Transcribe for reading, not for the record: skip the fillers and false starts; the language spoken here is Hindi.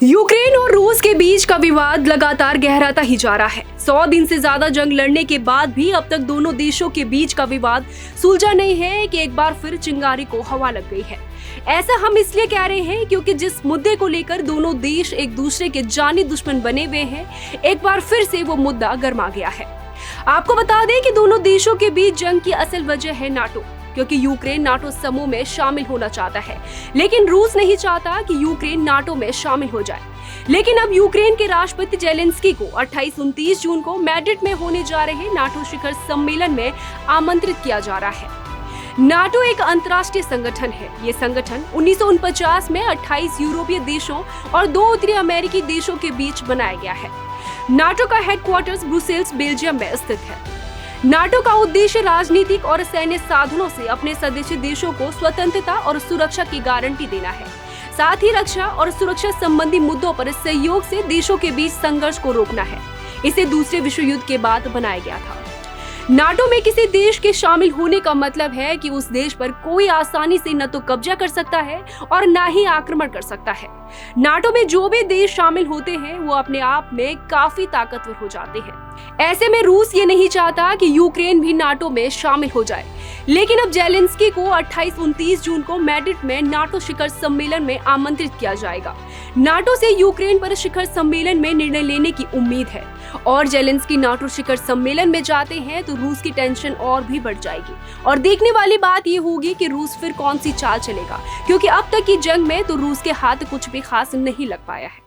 यूक्रेन और रूस के बीच का विवाद लगातार गहराता ही जा रहा है। 100 दिन से ज्यादा जंग लड़ने के बाद भी अब तक दोनों देशों के बीच का विवाद सुलझा नहीं है कि एक बार फिर चिंगारी को हवा लग गई है। ऐसा हम इसलिए कह रहे हैं क्योंकि जिस मुद्दे को लेकर दोनों देश एक दूसरे के जानी दुश्मन बने हुए हैं, एक बार फिर से वो मुद्दा गर्मा गया है। आपको बता दें कि दोनों देशों के बीच जंग की असल वजह है नाटो, क्योंकि यूक्रेन नाटो समूह में शामिल होना चाहता है, लेकिन रूस नहीं चाहता कि यूक्रेन नाटो में शामिल हो जाए। लेकिन अब यूक्रेन के राष्ट्रपति जेलेंस्की को 28-29 जून को मैड्रिड में होने जा रहे नाटो शिखर सम्मेलन में आमंत्रित किया जा रहा है। नाटो एक अंतर्राष्ट्रीय संगठन है। ये संगठन 1949 में 28 यूरोपीय देशों और 2 उत्तरी अमेरिकी देशों के बीच बनाया गया है। नाटो का हेडक्वार्टर्स ब्रुसेल्स, बेल्जियम में स्थित है। नाटो का उद्देश्य राजनीतिक और सैन्य साधनों से अपने सदस्य देशों को स्वतंत्रता और सुरक्षा की गारंटी देना है। साथ ही रक्षा और सुरक्षा संबंधी मुद्दों पर सहयोग से देशों के बीच संघर्ष को रोकना है। इसे दूसरे विश्व युद्ध के बाद बनाया गया था। नाटो में किसी देश के शामिल होने का मतलब है कि उस देश पर कोई आसानी से न तो कब्जा कर सकता है और न ही आक्रमण कर सकता है। नाटो में जो भी देश शामिल होते हैं वो अपने आप में काफी ताकतवर हो जाते हैं। ऐसे में रूस ये नहीं चाहता कि यूक्रेन भी नाटो में शामिल हो जाए, लेकिन अब जेलेंस्की को 28-29 जून को मैड्रिड में नाटो शिखर सम्मेलन में आमंत्रित किया जाएगा। नाटो से यूक्रेन पर शिखर सम्मेलन में निर्णय लेने की उम्मीद है और जेलेंस्की नाटो शिखर सम्मेलन में जाते हैं तो रूस की टेंशन और भी बढ़ जाएगी। और देखने वाली बात ये होगी कि रूस फिर कौन सी चाल चलेगा, क्योंकि अब तक की जंग में तो रूस के हाथ कुछ भी खास नहीं लग पाया है।